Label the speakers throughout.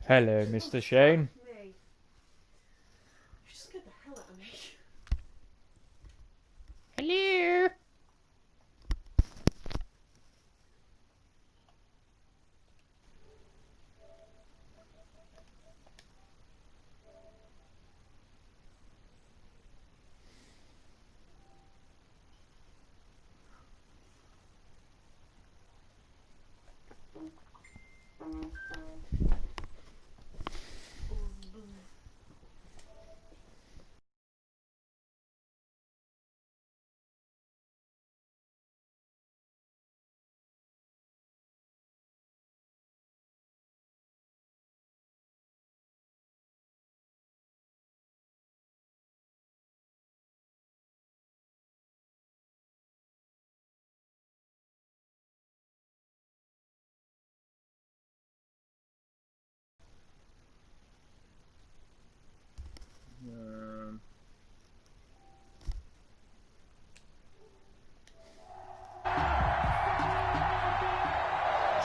Speaker 1: Hello, Mr. Shane.
Speaker 2: You just scared the hell out of me.
Speaker 1: Hello.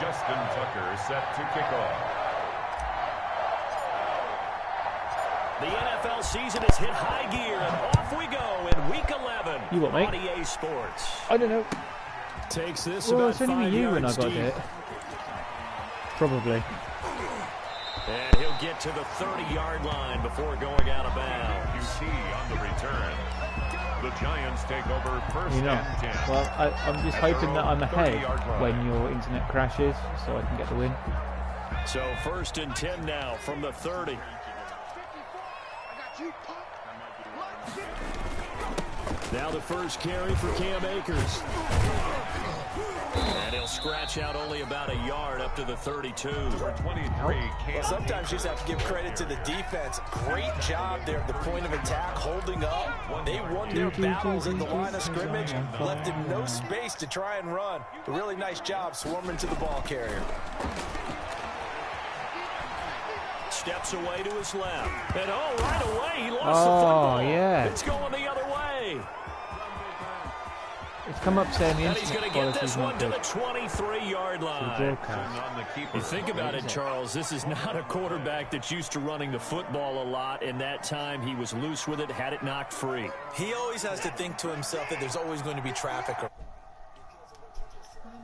Speaker 3: Justin Tucker set to kick off.
Speaker 4: The NFL season has hit high gear, and off we go in Week 11.
Speaker 1: You what, mate?
Speaker 4: On EA Sports.
Speaker 1: I don't know.
Speaker 4: Takes this
Speaker 1: Well,
Speaker 4: about
Speaker 1: it's only
Speaker 4: 5
Speaker 1: you when I
Speaker 4: yards
Speaker 1: got
Speaker 4: deep.
Speaker 1: it. Probably.
Speaker 4: And he'll get to the 30-yard line before going out of bounds.
Speaker 3: QT on the return. The Giants take over first
Speaker 1: You're not.
Speaker 3: and 10.
Speaker 1: Well, I'm just
Speaker 3: At their
Speaker 1: hoping that
Speaker 3: own
Speaker 1: I'm ahead
Speaker 3: 30-yard line.
Speaker 1: when your internet crashes, so I can get the win.
Speaker 4: So first and 10 now from the 30. Now the first carry for Cam Akers. And he'll scratch out only about a yard up to the 32.
Speaker 3: For 23,
Speaker 5: Well, sometimes you just have to give credit to the defense. Great job there at the point of attack, holding up. They won their battles at the line of scrimmage, left him no space to try and run. A really nice job swarming to the ball carrier.
Speaker 4: Steps away to his left. And right away, he lost the football.
Speaker 1: Yeah.
Speaker 4: It's going the other way.
Speaker 1: It's come up saying the
Speaker 4: And he's
Speaker 1: internet
Speaker 4: going to get
Speaker 1: quality's
Speaker 4: this
Speaker 1: not
Speaker 4: one to
Speaker 1: good.
Speaker 4: the 23-yard
Speaker 1: The
Speaker 4: line.
Speaker 1: broadcast.
Speaker 3: on the keeper.
Speaker 4: You think about it, Charles, this is not a quarterback that's used to running the football a lot, and that time he was loose with it, had it knocked free.
Speaker 5: He always has to think to himself that there's always going to be traffic.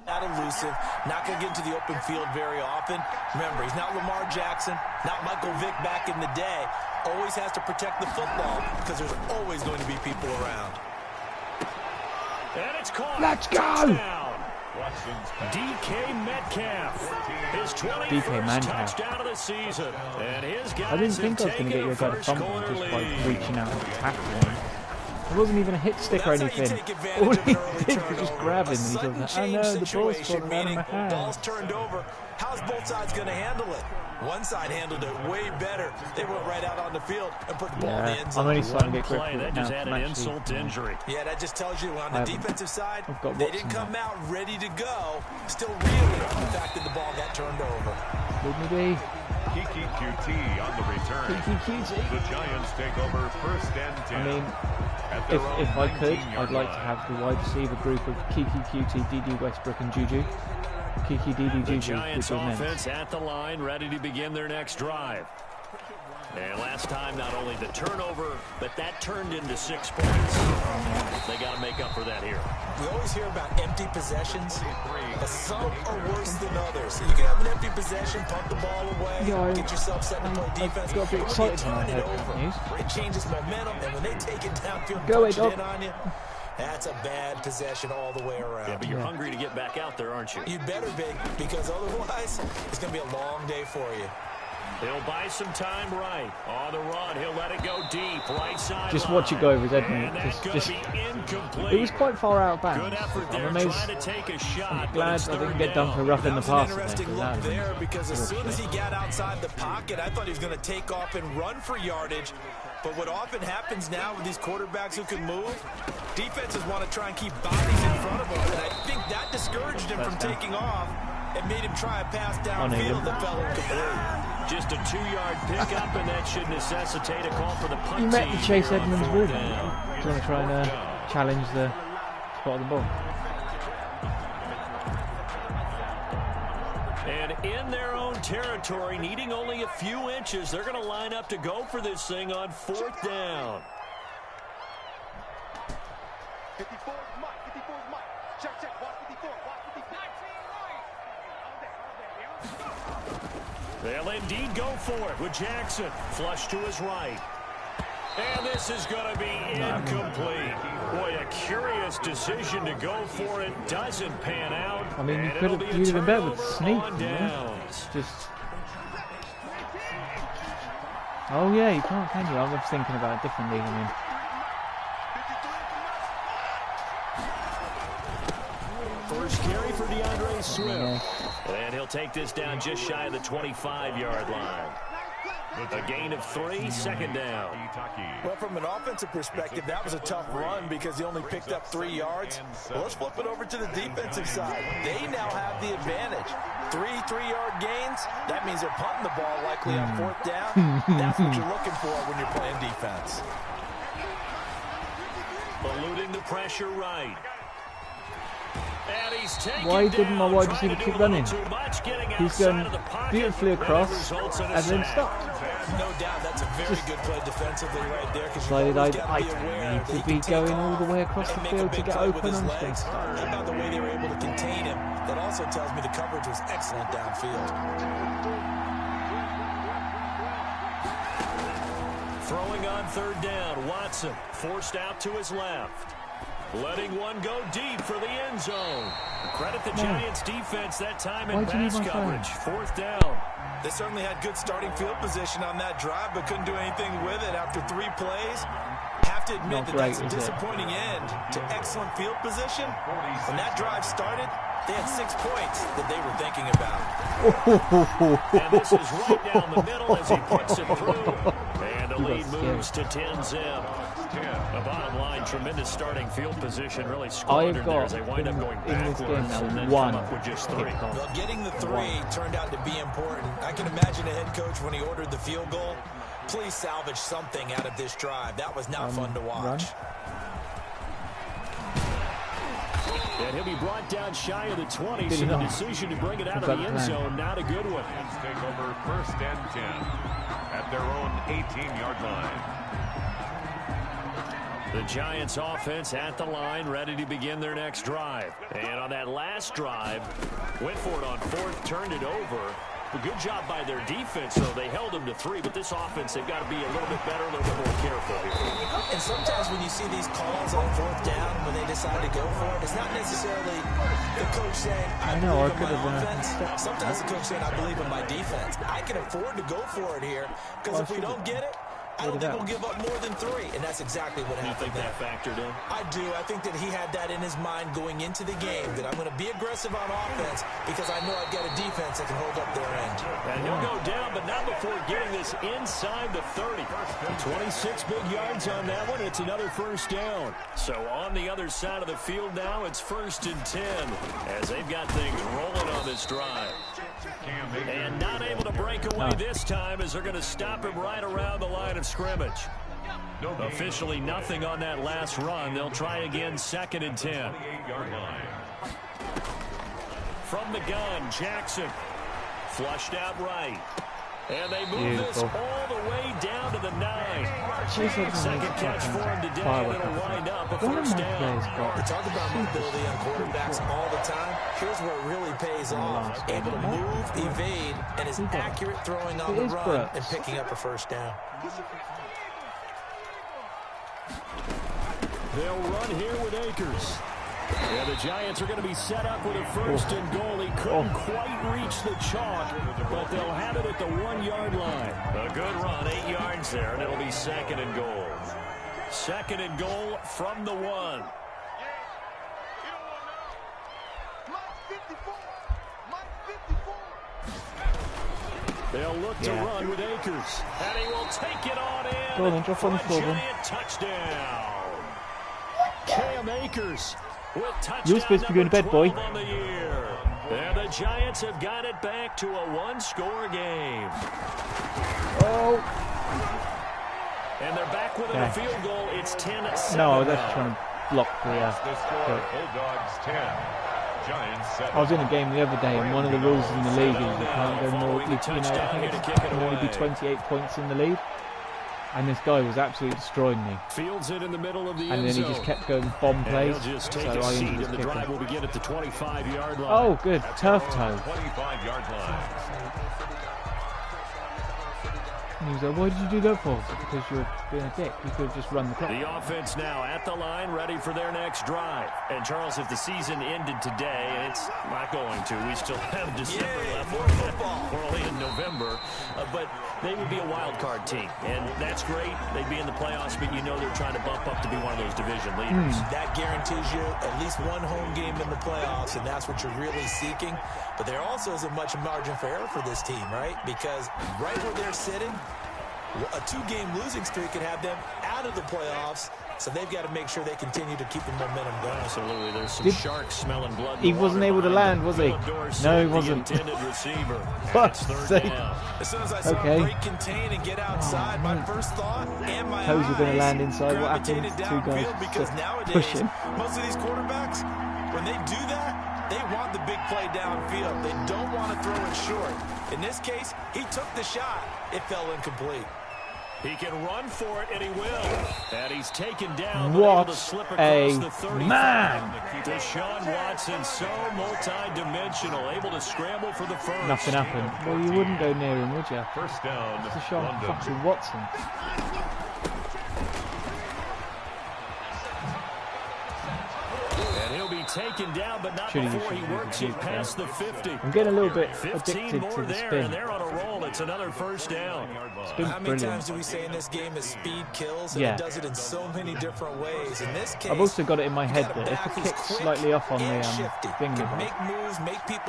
Speaker 5: Not elusive, not going to get into the open field very often. Remember, he's not Lamar Jackson, not Michael Vick back in the day. Always has to protect the football because there's always going to be people around.
Speaker 4: And it's caught.
Speaker 1: Let's go!
Speaker 4: Touchdown.
Speaker 3: Watson's
Speaker 4: DK Metcalf. His
Speaker 1: DK
Speaker 4: 21st
Speaker 1: Metcalf.
Speaker 4: touchdown of the season. And his guys
Speaker 1: I didn't think I was going to get your guy to fumble just by reaching out and tackling him. It wasn't even a hit stick or
Speaker 5: Well, that's how you
Speaker 1: anything.
Speaker 5: take advantage
Speaker 1: All
Speaker 5: of
Speaker 1: he
Speaker 5: an early
Speaker 1: did was just
Speaker 5: turnover.
Speaker 1: grab him
Speaker 5: A
Speaker 1: and he's
Speaker 5: sudden
Speaker 1: like, oh
Speaker 5: change
Speaker 1: no, the ball's
Speaker 5: situation,
Speaker 1: falling out of
Speaker 5: meaning
Speaker 1: my hand.
Speaker 5: ball's turned over. How's both sides going to handle it? One side handled it way better. They went right out on the field and put the ball in the end
Speaker 1: I'm
Speaker 5: zone.
Speaker 1: only starting to
Speaker 4: One
Speaker 1: get grip
Speaker 4: play,
Speaker 1: with
Speaker 4: that
Speaker 1: it now.
Speaker 4: just added
Speaker 1: I'm
Speaker 4: insult to injury.
Speaker 5: Yeah, that just tells you on the defensive side,
Speaker 1: I've got
Speaker 5: they
Speaker 1: Watson
Speaker 5: didn't come
Speaker 1: now.
Speaker 5: out ready to go. Still reeling from the fact that the ball got turned over.
Speaker 1: Leave me be.
Speaker 3: Kiki QT on the return.
Speaker 1: Kiki QT.
Speaker 3: The Giants take over first and 10.
Speaker 1: I mean,
Speaker 3: At their own
Speaker 1: if I could,
Speaker 3: 19-yard
Speaker 1: I'd like to
Speaker 3: line.
Speaker 1: have the wide receiver group of Kiki QT, Didi Westbrook and Juju. Kiki, Didi,
Speaker 4: The
Speaker 1: Juju
Speaker 4: Giants
Speaker 1: would be immense.
Speaker 4: offense at the line, ready to begin their next drive. And last time, not only the turnover, but that turned into 6 points. They got to make up for that here.
Speaker 5: We always hear about empty possessions, but some are worse than others. You can have an empty possession, punt the ball away,
Speaker 1: Yeah,
Speaker 5: get yourself set to play defense.
Speaker 1: I got a bit
Speaker 5: When
Speaker 1: excited
Speaker 5: you
Speaker 1: when I
Speaker 5: turn it
Speaker 1: heard that
Speaker 5: over,
Speaker 1: news.
Speaker 5: it changes momentum, and when they take it downfield and
Speaker 1: Go
Speaker 5: punch
Speaker 1: away,
Speaker 5: it in on you, that's a bad possession all the way around.
Speaker 4: Yeah, but you're hungry to get back out there, aren't you?
Speaker 5: You better be, because otherwise, it's going to be a long day for you.
Speaker 4: He'll buy some time right. On the run, he'll let it go deep. Right side.
Speaker 1: Just watch it go over his head,
Speaker 4: And
Speaker 1: mate.
Speaker 4: that's going
Speaker 1: Just,
Speaker 4: to be incomplete.
Speaker 1: it was quite far out of bounds.
Speaker 4: Good effort there,
Speaker 1: I'm amazed.
Speaker 4: trying to take a shot.
Speaker 1: I'm
Speaker 4: but
Speaker 1: glad
Speaker 4: it's
Speaker 1: I didn't
Speaker 4: third
Speaker 1: get done
Speaker 4: down.
Speaker 1: for roughing
Speaker 5: That
Speaker 1: the
Speaker 5: was an
Speaker 1: passer.
Speaker 5: interesting
Speaker 1: That
Speaker 5: look
Speaker 1: was
Speaker 5: there because as soon as he
Speaker 1: shit.
Speaker 5: got outside the pocket, I thought he was going to take off and run for yardage. But what often happens now with these quarterbacks who can move, defenses want to try and keep bodies in front of them. And I think that discouraged him from taking off and made him try a pass downfield that fell incomplete.
Speaker 4: Just a 2-yard pickup, and that should necessitate a call for the punt
Speaker 1: You met
Speaker 4: team
Speaker 1: the Chase
Speaker 4: here on
Speaker 1: Edmonds
Speaker 4: fourth
Speaker 1: rule. Do
Speaker 4: down.
Speaker 1: you want to try and challenge the spot of the ball?
Speaker 4: And in their own territory, needing only a few inches. They're going to line up to go for this thing on 4th down.
Speaker 6: 54 Mike. 54 Mike. Check, check. Watch 54. Watch 54.
Speaker 4: They'll indeed go for it with Jackson. Flush to his right. And this is going to be incomplete. Boy, a curious decision to go for it. Doesn't pan out.
Speaker 1: I mean, you could have been better with Sneak. Just. Oh yeah, you can't, can you? I was thinking about it differently. I mean.
Speaker 4: First carry for DeAndre Swift. And he'll take this down just shy of the 25-yard line. A gain of 3, 2nd down.
Speaker 5: Well, from an offensive perspective, that was a tough run because he only picked up 3 yards. Well, let's flip it over to the defensive side. They now have the advantage. 3 3-yard gains. That means they're punting the ball likely on 4th down. That's what you're looking for when you're playing defense.
Speaker 4: Eluding the pressure right.
Speaker 1: Why didn't my wide receiver keep running? He's going beautifully across and then stopped.
Speaker 5: No doubt, that's a very good play defensively right there.
Speaker 1: Decided I need to be going all the way across the field to get open on space.
Speaker 5: About the way they were able to contain him, that also tells me the coverage was excellent downfield.
Speaker 4: Throwing on 3rd down, Watson forced out to his left. Letting one go deep for the end zone. Credit the Giants defense that time in pass coverage. 4th down.
Speaker 5: They certainly had good starting field position on that drive, but couldn't do anything with it after 3 plays. Have to admit that that's a disappointing end to excellent field position. When that drive started, they had 6 points that they were thinking about.
Speaker 4: And this is right down the middle as he puts it through. And the lead moves to 10-zip. The bottom line, tremendous starting field position, really squandered there as they wind up going backwards and then come up with just 3.
Speaker 5: Well, getting the 3 turned out to be important. I can imagine a head coach when he ordered the field goal. Please salvage something out of this drive. That was not fun to watch.
Speaker 4: And he'll be brought down shy of the 20, so the decision to bring it out of the end zone, not a good one.
Speaker 3: Take over 1st and 10 at their own 18-yard line.
Speaker 4: The Giants offense at the line, ready to begin their next drive. And on that last drive, went for it on 4th, turned it over. A good job by their defense, though. They held them to 3, but this offense, they've got to be a little bit better, a little bit more careful here.
Speaker 5: And sometimes when you see these calls on 4th down, when they decide to go for it, it's not necessarily the coach saying, I believe in my offense. Sometimes the coach saying, I believe in my defense. I can afford to go for it here, because if we don't get it, I don't think we'll give up more than 3, and that's exactly what happened.
Speaker 4: You think that factored in?
Speaker 5: I do. I think that he had that in his mind going into the game, that I'm going to be aggressive on offense because I know I've got a defense that can hold up their end.
Speaker 4: And he'll go down, but not before getting this inside the 30. 26 big yards on that one. It's another 1st down. So on the other side of the field now, it's 1st and 10 as they've got things rolling on this drive. And not able to break away this time as they're going to stop him right around the line of scrimmage. Officially nothing on that last run. They'll try again 2nd and 10. From the gun, Jackson flushed out right. And they move this all the way down to the 9. Second catch for him today, and it'll wind up a 1st down.
Speaker 5: We talk about mobility on quarterbacks all the time. Here's where it really pays off. Able to move, evade, and is accurate throwing on the run and picking up a 1st down.
Speaker 4: They'll run here with Akers. Yeah, the Giants are going to be set up with a 1st and goal. He couldn't quite reach the chalk, but they'll have it at the 1-yard line. A good run, 8 yards there, and it'll be 2nd and goal. 2nd and goal from the 1. They'll look to run with Akers, and he will take it on in.
Speaker 1: Go on, drop on the floor.
Speaker 4: Giant touchdown. Cam Akers with touchdown.
Speaker 1: You're supposed to be going to bed, boy.
Speaker 4: On the year. And the Giants have got it back to a 1-score game.
Speaker 1: Oh.
Speaker 4: And they're back within a field goal. It's 10-7.
Speaker 1: No, that's trying to block the
Speaker 3: The score, Bulldogs 10,
Speaker 1: I was in a game the other day, and one of the rules in the league is you can't go more. I think it can only be 28 points in the lead. And this guy was absolutely destroying me.
Speaker 4: Fields it in the middle of the
Speaker 1: and then he just kept going bomb plays. So I ended his kicker.
Speaker 4: Drive will begin at the 25-yard line.
Speaker 1: Oh, good. Turf toe.
Speaker 3: 25-yard line.
Speaker 1: And he was like, why did you do that for? Because you're being a dick. You could have just run the clock.
Speaker 4: The offense now at the line, ready for their next drive. And Charles, if the season ended today, and it's not going to, we still have December left.
Speaker 5: More football.
Speaker 4: We're only in November. But they would be a wild card team. And that's great. They'd be in the playoffs, but you know they're trying to bump up to be one of those division leaders.
Speaker 5: That guarantees you at least one home game in the playoffs, and that's what you're really seeking. But there also isn't much margin for error for this team, right? Because right where they're sitting, a two-game losing streak could have them out of the playoffs, so they've got to make sure they continue to keep the momentum going.
Speaker 4: Absolutely, there's some sharks smelling blood.
Speaker 1: He wasn't able to land, was he? No, he wasn't.
Speaker 4: Fuck's
Speaker 1: sake.
Speaker 5: As soon as I saw him break contain and get outside, my first thought and my
Speaker 1: Toes were going to land
Speaker 5: eyes
Speaker 1: inside. What happened?
Speaker 5: gravitated
Speaker 1: Two guys
Speaker 5: downfield because
Speaker 1: just
Speaker 5: nowadays,
Speaker 1: push him.
Speaker 5: most of these quarterbacks, when they do that, they want the big play downfield. They don't want to throw it short. In this case, he took the shot. It fell incomplete.
Speaker 4: He can run for it, and he will. And he's taken down.
Speaker 1: What
Speaker 4: to slip
Speaker 1: a
Speaker 4: the 35.
Speaker 1: man!
Speaker 4: Deshaun Watson, so multi-dimensional, able to scramble for the first.
Speaker 1: Nothing happened. Well, you wouldn't go near him, would you?
Speaker 3: First down.
Speaker 1: It's Deshaun fucking Watson.
Speaker 4: And he'll be taken down, but not before he works it past the 50.
Speaker 1: I'm getting a little bit
Speaker 4: 15
Speaker 1: addicted
Speaker 4: more
Speaker 1: to the
Speaker 4: there,
Speaker 1: spin.
Speaker 4: and they're on a roll. It's another first down.
Speaker 5: How many times do we say in this game that speed kills, and it does it in so many different ways? In this case,
Speaker 1: I've also got it in my head that if the kick's slightly off on the finger,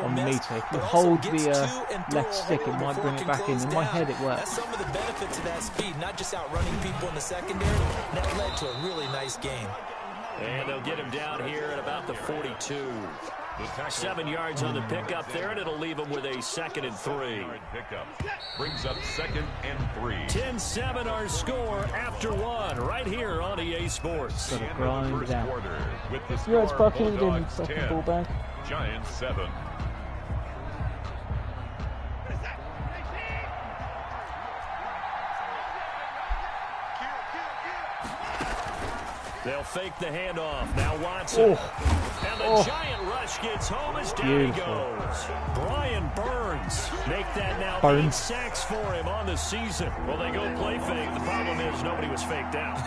Speaker 1: on the meter, if you hold the left stick, it might bring it back in. In my head, it works.
Speaker 5: That's some of the benefits of that speed, not just outrunning people in the secondary. That led to a really nice game.
Speaker 4: And they'll get him down here at about the 42. 7 yards on the pickup there, and it'll leave him with a 2nd and 3.
Speaker 3: Pickup brings up 2nd and 3.
Speaker 4: 10-7 our score after 1 right here on EA Sports.
Speaker 1: Got to grind it out.
Speaker 3: With the
Speaker 1: Yeah, it's
Speaker 3: score,
Speaker 1: Bucky in
Speaker 3: Bulldogs
Speaker 1: second
Speaker 3: 10,
Speaker 1: fullback.
Speaker 3: Giants 7.
Speaker 4: They'll fake the handoff. Now Watson. And the giant rush gets home as down he goes. Brian Burns make that now 8 sacks for him on the season. Well, they go play fake. The problem is nobody was faked out.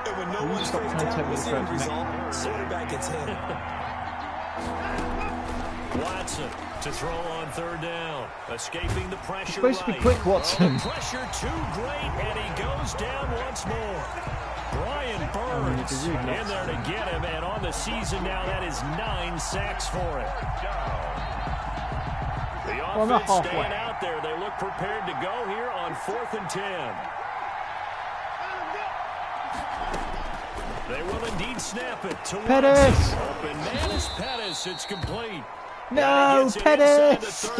Speaker 5: And when no one's faked out, what's the end result? Quarterback gets hit.
Speaker 4: Watson to throw on 3rd down. Escaping the pressure.
Speaker 1: It's supposed to be quick, Watson.
Speaker 4: Pressure too great, and he goes down once more. Brian Burns in there to get him, and on the season now, that is 9 sacks for him. The offense staying out there. They look prepared to go here on 4th and 10. They will indeed snap it to
Speaker 1: Pettis.
Speaker 4: Open man is Pettis. It's complete.
Speaker 1: No, Pettis!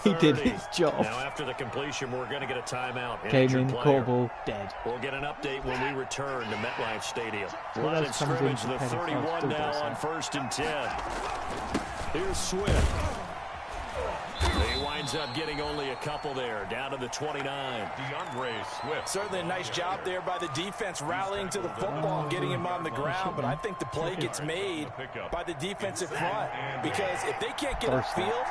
Speaker 4: He
Speaker 1: did his job.
Speaker 4: Now after the completion, we're going to get a timeout.
Speaker 1: Came in, caught ball, dead.
Speaker 4: We'll get an update when we return to MetLife Stadium.
Speaker 1: Well,
Speaker 4: Line of scrimmage to the 31 now on 1st and 10. Here's Swift. He winds up getting only a couple there, down to the 29.
Speaker 3: DeAndre Swift.
Speaker 5: Certainly a nice job there by the defense rallying to the football and getting him on the ground, but I think the play gets made by the defensive front because if they can't get upfield,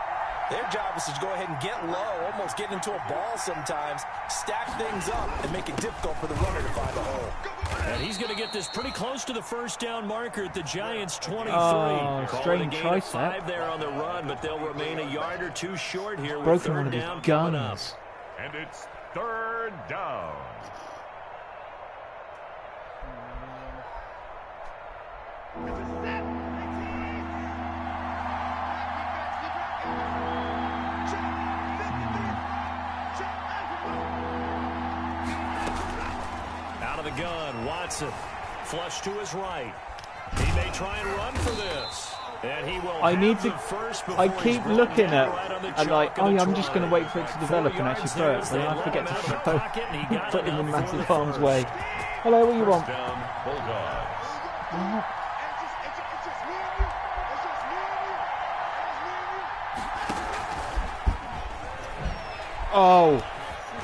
Speaker 5: their job is to go ahead and get low, almost get into a ball sometimes, stack things up, and make it difficult for the runner to find a hole.
Speaker 4: And he's going to get this pretty close to the first down marker at the Giants' 23.
Speaker 1: Strange tricep.
Speaker 4: 5 there on the run, but they'll remain a yard or two short here with
Speaker 1: Broken
Speaker 4: 3rd down
Speaker 1: one of his
Speaker 4: coming up.
Speaker 1: guns.
Speaker 3: And it's 3rd down.
Speaker 4: Out of the gun, Watson. Flush to his right. He may try and run for this. And he will
Speaker 1: I keep looking at and like, oh yeah, I'm just going to wait for it to develop and actually throw it. But then I forget to throw. Put him in massive harm's way. Hello, what do you want? Oh!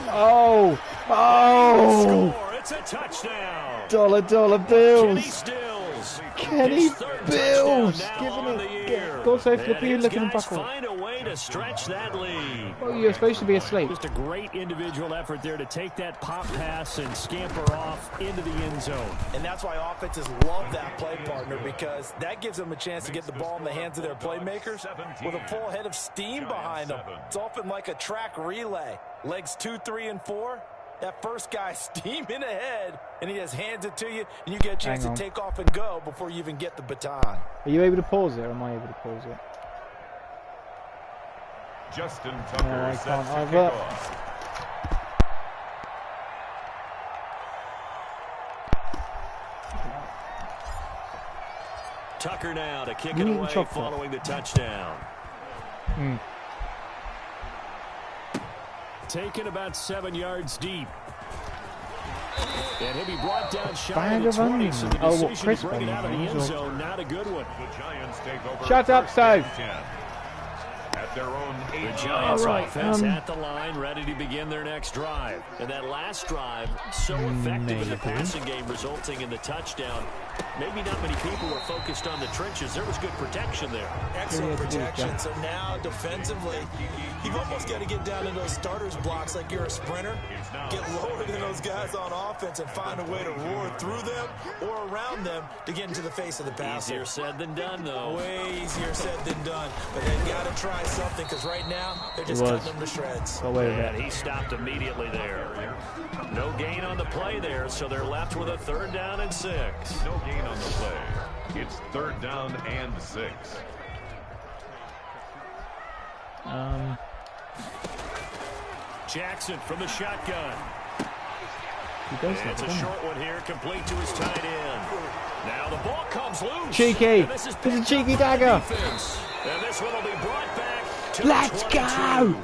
Speaker 1: Oh! Oh!
Speaker 4: Score. It's a touchdown.
Speaker 1: Dollar
Speaker 4: Kenny
Speaker 1: bills!
Speaker 4: Stills.
Speaker 1: Kenny
Speaker 4: His third
Speaker 1: Bills!
Speaker 4: touchdown now
Speaker 1: Giving
Speaker 4: on the
Speaker 1: it.
Speaker 4: year.
Speaker 1: God save
Speaker 4: And
Speaker 1: Flippy,
Speaker 4: his
Speaker 1: looking
Speaker 4: guys
Speaker 1: buckle.
Speaker 4: find a way to stretch that lead.
Speaker 1: Oh, you're supposed to be asleep.
Speaker 4: Just a great individual effort there to take that pop pass and scamper off into the end zone.
Speaker 5: And that's why offenses love that play, partner, because that gives them a chance to get the ball in the hands of their playmakers with a full head of steam behind them. It's often like a track relay. Legs 2, 3, and 4. That first guy steaming ahead, and he just hands it to you, and you get a chance to take off and go before you even get the baton.
Speaker 1: Are you able to pause it, or am I able to pause it?
Speaker 3: Justin
Speaker 1: No,
Speaker 3: Tucker
Speaker 1: I
Speaker 3: sets
Speaker 1: can't
Speaker 3: the
Speaker 1: either.
Speaker 3: kickoff.
Speaker 4: Tucker now to kick
Speaker 1: You
Speaker 4: it
Speaker 1: need
Speaker 4: away
Speaker 1: chocolate.
Speaker 4: following the touchdown. Taken about 7 yards deep. And he'll be brought down shy
Speaker 1: Bag
Speaker 4: of the
Speaker 1: of
Speaker 4: 20,
Speaker 1: onions.
Speaker 4: so the
Speaker 1: Oh, what,
Speaker 4: decision
Speaker 1: crisp
Speaker 4: to bring it out of the
Speaker 1: onions,
Speaker 4: end
Speaker 1: or-
Speaker 4: zone, not a good one.
Speaker 3: The Giants take over.
Speaker 1: Shut up,
Speaker 3: first and
Speaker 1: Stove.
Speaker 3: 10. At their own
Speaker 4: The
Speaker 3: 8.
Speaker 4: Giants
Speaker 1: All right,
Speaker 4: offense at the line, ready to begin their next drive. And that last drive, so effective in the passing game, resulting in the touchdown. Maybe not many people were focused on the trenches. There was good protection there.
Speaker 5: Excellent protection. So now defensively, you've almost got to get down in those starters blocks like you're a sprinter. Get lower than those guys on offense and find a way to roar through them or around them to get into the face of the passer.
Speaker 4: Easier said than done, though.
Speaker 5: Way easier said than done. But they've got to try something because right now they're just cutting them to shreds.
Speaker 1: Got away with
Speaker 4: And
Speaker 1: it.
Speaker 4: he stopped immediately there. No gain on the play there, so they're left with a 3rd down and 6.
Speaker 3: No gain on the play. It's 3rd down and 6.
Speaker 4: Jackson from the shotgun.
Speaker 1: He goes there,
Speaker 4: It's a
Speaker 1: doesn't he?
Speaker 4: short one here, complete to his tight end. Now the ball comes loose.
Speaker 1: Cheeky.
Speaker 4: And this is
Speaker 1: It's a
Speaker 4: picked
Speaker 1: cheeky
Speaker 4: up by the
Speaker 1: dagger.
Speaker 4: defense. And this one will be brought back to
Speaker 1: Let's
Speaker 4: the 22.
Speaker 1: go.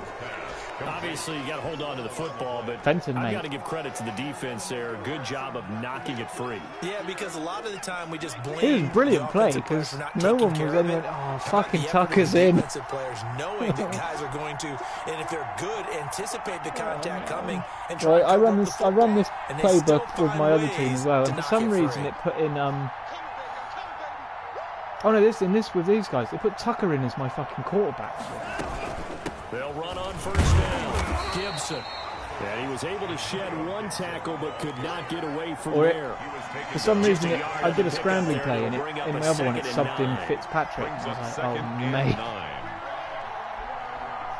Speaker 4: Obviously, you got to hold on to the football, but
Speaker 1: Fenton,
Speaker 4: I've
Speaker 1: mate.
Speaker 4: got to give credit to the defense there. Good job of knocking it free.
Speaker 5: Yeah, because a lot of the time we just blame
Speaker 1: It was brilliant
Speaker 5: the
Speaker 1: play
Speaker 5: offensive players
Speaker 1: because
Speaker 5: for not
Speaker 1: no
Speaker 5: taking
Speaker 1: one was
Speaker 5: care of
Speaker 1: anyone.
Speaker 5: it.
Speaker 1: Oh,
Speaker 5: How about
Speaker 1: fucking
Speaker 5: the effort of
Speaker 1: Tucker's
Speaker 5: the
Speaker 1: in.
Speaker 5: defensive players knowing that guys are going to, and if they're good, anticipate the contact coming and try
Speaker 1: Right,
Speaker 5: to
Speaker 1: I
Speaker 5: cover
Speaker 1: run
Speaker 5: up
Speaker 1: this.
Speaker 5: the
Speaker 1: I run this
Speaker 5: football, and they still
Speaker 1: playbook with
Speaker 5: find
Speaker 1: my other
Speaker 5: ways
Speaker 1: team as well,
Speaker 5: to
Speaker 1: and for
Speaker 5: knock
Speaker 1: some
Speaker 5: it
Speaker 1: reason
Speaker 5: free.
Speaker 1: it put in Oh no, this with these guys, they put Tucker in as my fucking quarterback.
Speaker 4: They'll run on 1st down. Gibson. And he was able to shed one tackle, but could not get away from
Speaker 1: Or
Speaker 4: there.
Speaker 1: For some
Speaker 4: Just
Speaker 1: reason,
Speaker 4: a yard
Speaker 1: I
Speaker 4: on
Speaker 1: did
Speaker 4: the
Speaker 1: a scrambling
Speaker 4: pickup there
Speaker 1: play, and
Speaker 4: to bring up
Speaker 1: in
Speaker 4: a
Speaker 1: my other one, it
Speaker 4: 2nd
Speaker 1: subbed in
Speaker 4: and 9.
Speaker 1: Fitzpatrick.
Speaker 3: Brings
Speaker 1: I was
Speaker 3: up
Speaker 1: like,
Speaker 3: 2nd
Speaker 1: oh
Speaker 3: and
Speaker 1: mate.
Speaker 3: 9.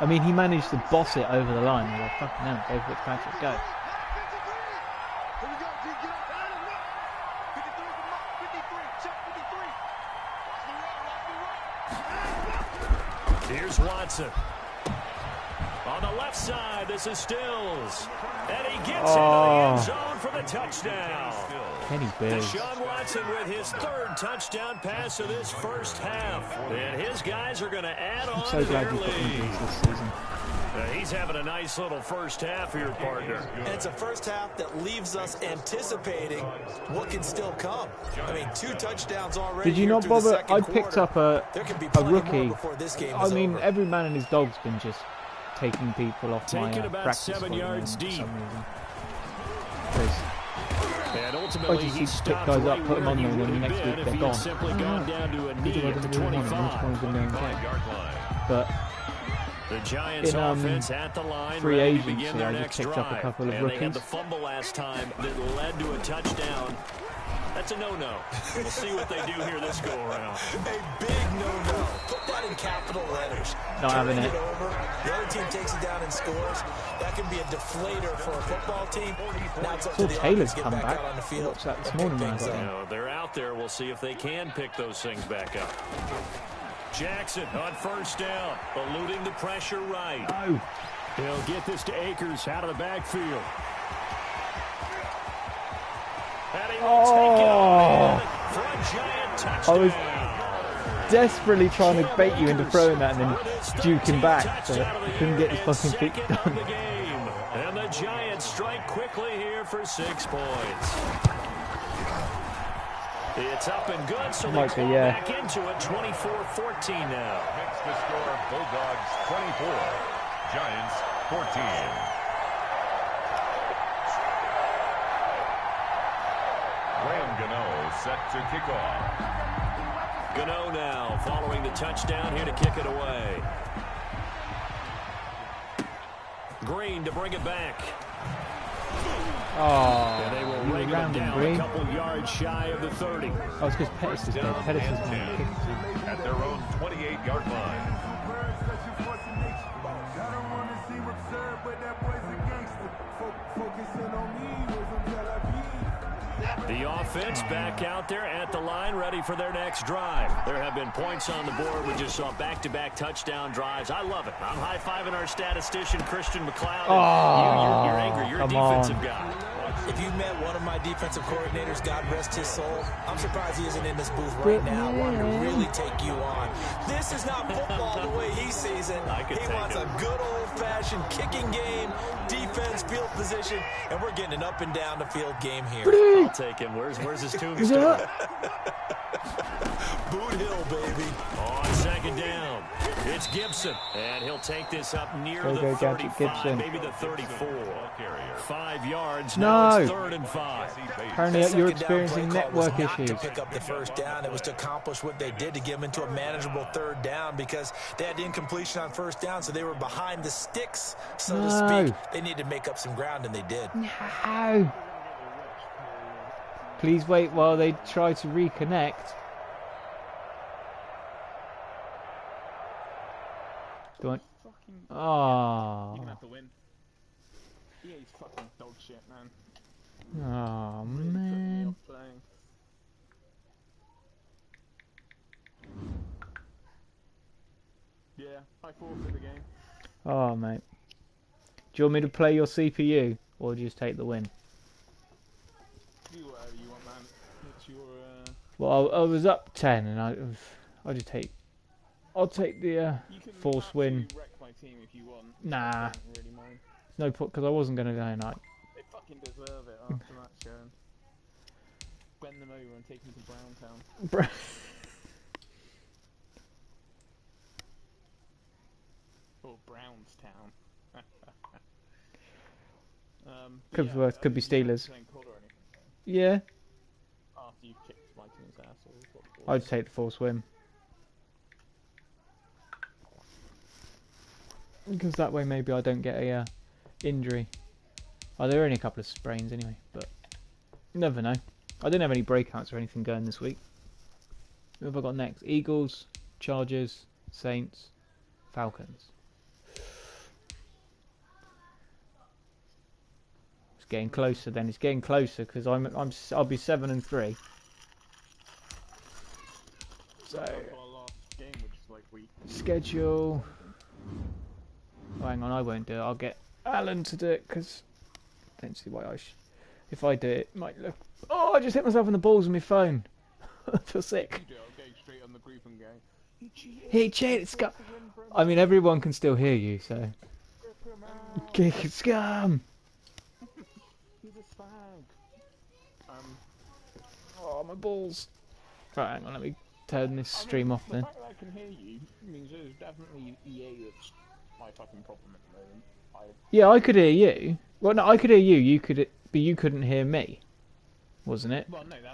Speaker 1: I mean, he managed to boss it over the line. I was like, fucking hell, go Fitzpatrick, go.
Speaker 6: Here we go, G, get up, out of the 53 is the mark, 53, check 53. Watch me run.
Speaker 4: Here's Watson. On the left side, this is Stills. And he gets into the end zone for the touchdown.
Speaker 1: Kenny Bills.
Speaker 4: Deshaun Watson with his 3rd touchdown pass of this first half. And his guys are going to add on
Speaker 1: So
Speaker 4: to
Speaker 1: glad
Speaker 4: their
Speaker 1: you put
Speaker 4: lead.
Speaker 1: Bills this season.
Speaker 4: He's having a nice little first half here, partner.
Speaker 5: And it's a first half that leaves us anticipating what can still come. I mean, 2 touchdowns already.
Speaker 1: Did you
Speaker 5: here
Speaker 1: not
Speaker 5: through the
Speaker 1: bother?
Speaker 5: second
Speaker 1: I picked
Speaker 5: quarter.
Speaker 1: up a
Speaker 5: There could be plenty more
Speaker 1: rookie.
Speaker 5: before this game
Speaker 1: I
Speaker 5: is
Speaker 1: mean,
Speaker 5: over.
Speaker 1: every man and his dog's been just taking people off my
Speaker 4: Taken about
Speaker 1: practice
Speaker 4: 7
Speaker 1: squad
Speaker 4: yards
Speaker 1: for
Speaker 4: deep.
Speaker 1: some reason. 'Cause
Speaker 4: And
Speaker 1: I
Speaker 4: ultimately,
Speaker 1: just
Speaker 4: he
Speaker 1: used to pick
Speaker 4: stopped
Speaker 1: guys
Speaker 4: right
Speaker 1: up, put them
Speaker 4: where
Speaker 1: on
Speaker 4: he
Speaker 1: there, and
Speaker 4: would
Speaker 1: then
Speaker 4: have
Speaker 1: next
Speaker 4: been
Speaker 1: week
Speaker 4: if
Speaker 1: they're
Speaker 4: he
Speaker 1: gone.
Speaker 4: had simply gone down to a
Speaker 1: Who
Speaker 4: knee
Speaker 1: do I
Speaker 4: at the
Speaker 1: do one? Which
Speaker 4: 25.
Speaker 1: one's been doing
Speaker 3: 5-yard line.
Speaker 1: But
Speaker 4: The Giants
Speaker 1: in,
Speaker 4: offense at the line,
Speaker 1: free
Speaker 4: ready to
Speaker 1: agency,
Speaker 4: begin their
Speaker 1: I just
Speaker 4: next
Speaker 1: picked up a
Speaker 4: drive.
Speaker 1: couple of
Speaker 4: And they had
Speaker 1: rookies.
Speaker 4: the fumble last time that led to a touchdown. That's a no-no. We'll see what they do here this go-around.
Speaker 5: A big no-no. Put that in capital letters.
Speaker 1: Not having
Speaker 5: Turning
Speaker 1: it.
Speaker 5: over. The other team takes it down and scores. That can be a deflator for a football team. Now it's up to
Speaker 1: Saw
Speaker 5: the
Speaker 1: Taylor's
Speaker 5: offense to get
Speaker 1: come
Speaker 5: back
Speaker 1: back.
Speaker 5: out on the field.
Speaker 1: Watched that this
Speaker 5: and pick
Speaker 1: morning when I
Speaker 5: things
Speaker 1: got
Speaker 5: up.
Speaker 1: in.
Speaker 4: No, they're out there. We'll see if they can pick those things back up. Jackson on 1st down, eluding the pressure right.
Speaker 1: No.
Speaker 4: He'll get this to Akers out of the backfield. And he will take it on in for a giant touchdown.
Speaker 1: I was desperately trying to bait you into throwing that and then juke him back, but I couldn't get his fucking feet done.
Speaker 4: And the Giants strike quickly here for 6 points. It's up and good, so they
Speaker 1: Might be,
Speaker 4: claw
Speaker 1: yeah.
Speaker 4: back into it, 24-14 now.
Speaker 3: Makes the score Bulldogs 24. Giants 14. Graham Gano set to kick off.
Speaker 4: Gano now following the touchdown here to kick it away. Green to bring it back.
Speaker 1: Oh,
Speaker 4: They will
Speaker 1: you
Speaker 4: ring him
Speaker 1: round
Speaker 4: down
Speaker 1: and green.
Speaker 4: a couple yards shy of the 30.
Speaker 1: Oh, it's because Pettis is dead. Pettis is my kick.
Speaker 3: At their own 28-yard line.
Speaker 4: The offense back out there at the line, ready for their next drive. There have been points on the board. We just saw back-to-back touchdown drives. I love it. I'm high-fiving our statistician, Christian McLeod.
Speaker 1: Oh,
Speaker 4: you're angry. You're a
Speaker 1: come on.
Speaker 4: defensive guy.
Speaker 5: If you met one of my defensive coordinators, God rest his soul, I'm surprised he isn't in this booth right now wanting to really take you on. This is not football the way he sees it. He wants a good old-fashioned kicking game, defense, field position, and we're getting an up and down the field game here.
Speaker 4: I'll take him. Where's his tombstone?
Speaker 5: Boot Hill, baby.
Speaker 4: On second down, it's Gibson, and he'll take this up near
Speaker 1: Go,
Speaker 4: the
Speaker 1: go, Gadget
Speaker 4: 35,
Speaker 1: Gibson.
Speaker 4: maybe the 34. 5 yards.
Speaker 1: No.
Speaker 4: Now it's 3rd and 5.
Speaker 1: Apparently you're
Speaker 5: Second down
Speaker 1: experiencing
Speaker 5: play call was
Speaker 1: network
Speaker 5: not
Speaker 1: issues.
Speaker 5: to pick up the first down. It was to accomplish what they did to get them into a manageable 3rd down because they had incompletion on 1st down, so they were behind the sticks, so to
Speaker 1: No.
Speaker 5: speak. They needed to make up some ground, and they did.
Speaker 1: No. Please wait while they try to reconnect. Go on. Oh.
Speaker 7: You're gonna have to win. EA's fucking dog shit, man.
Speaker 1: Oh
Speaker 7: Really putting me
Speaker 1: man.
Speaker 7: off playing. Yeah, I forfeit the game.
Speaker 1: Oh mate. Do you want me to play your CPU or just take the win?
Speaker 7: Do whatever you want, man. It's your
Speaker 1: Well, I was up 10 and I'll just take. I'll take the
Speaker 7: you can
Speaker 1: force win.
Speaker 7: absolutely wreck my team if you want.
Speaker 1: Nah.
Speaker 7: I don't really mind.
Speaker 1: No point because I wasn't gonna go night.
Speaker 7: They fucking deserve it after that going. Bend them over and take them to Browntown. Or Brownstown.
Speaker 1: Could be worse, could be Steelers.
Speaker 7: Playing COD or anything, so
Speaker 1: Yeah.
Speaker 7: after you've kicked my team's ass or what?
Speaker 1: I'd take the force win. Because that way maybe I don't get a injury. Oh, there are only a couple of sprains anyway, but you never know. I didn't have any breakouts or anything going this week. Who have I got next? Eagles, Chargers, Saints, Falcons. It's getting closer then. It's getting closer because I'll be 7-3. So
Speaker 7: Our last game, which is like week.
Speaker 1: schedule. Oh, hang on, I won't do it. I'll get Alan to do it because I don't see why if I do it, it might look. Oh, I just hit myself in the balls with my phone. I feel sick.
Speaker 7: You do, I'll go straight on the group and go.
Speaker 1: He cheated, scum. I mean, everyone can still hear you, so. Kick it, scum.
Speaker 7: He's a spag.
Speaker 1: Oh, my balls. Right, hang on, let me turn this stream off then.
Speaker 7: The fact that I can hear you means there's definitely EA that's my fucking problem at the moment.
Speaker 1: Yeah, I could hear you. Well, no, I could hear you. But you couldn't hear me, wasn't it?
Speaker 7: Well, no,